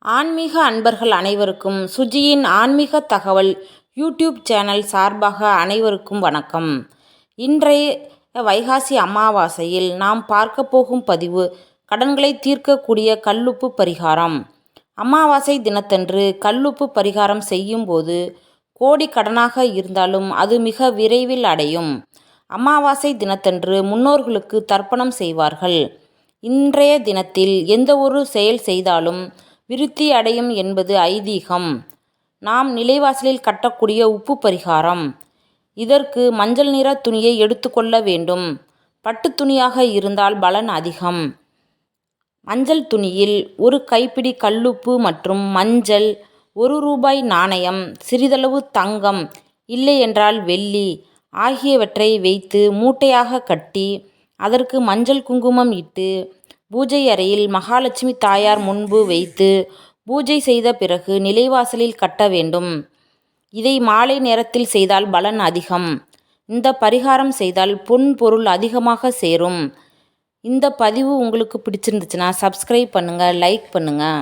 ஆன்மீக அன்பர்கள் அனைவருக்கும் சுஜியின் ஆன்மீக தகவல் யூடியூப் சேனல் சார்பாக அனைவருக்கும் வணக்கம். இன்றைய வைகாசி அமாவாசையில் நாம் பார்க்க போகும் பதிவு கடன்களை தீர்க்கக்கூடிய கல்லுப்பு பரிகாரம். அமாவாசை தினத்தன்று கல்லுப்பு பரிகாரம் செய்யும்போது கோடி கடனாக இருந்தாலும் அது மிக விரைவில் அடையும். அமாவாசை தினத்தன்று முன்னோர்களுக்கு தர்ப்பணம் செய்வார்கள். இன்றைய தினத்தில் எந்த ஒரு செயல் செய்தாலும் விருத்தி அடையும் என்பது ஐதீகம். நாம் நிலைவாசலில் கட்டக்கூடிய உப்பு பரிகாரம். இதற்கு மஞ்சள் நிற துணியை எடுத்துக்கொள்ள வேண்டும். பட்டு துணியாக இருந்தால் பலன் அதிகம். மஞ்சள் துணியில் ஒரு கைப்பிடி கல்லுப்பு மற்றும் மஞ்சள், ₹1 நாணயம், சிறிதளவு தங்கம் இல்லை என்றால் வெள்ளி ஆகியவற்றை வைத்து மூட்டையாக கட்டி அதற்கு மஞ்சள் குங்குமம் இட்டு பூஜை அறையில் மகாலட்சுமி தாயார் முன்பு வைத்து பூஜை செய்த பிறகு நிலைவாசலில் கட்ட வேண்டும். இதை மாலை நேரத்தில் செய்தால் பலன் அதிகம். இந்த பரிகாரம் செய்தால் பொன் பொருள் அதிகமாக சேரும். இந்த பதிவு உங்களுக்கு பிடிச்சிருந்துச்சுன்னா சப்ஸ்கிரைப் பண்ணுங்கள், லைக் பண்ணுங்கள்.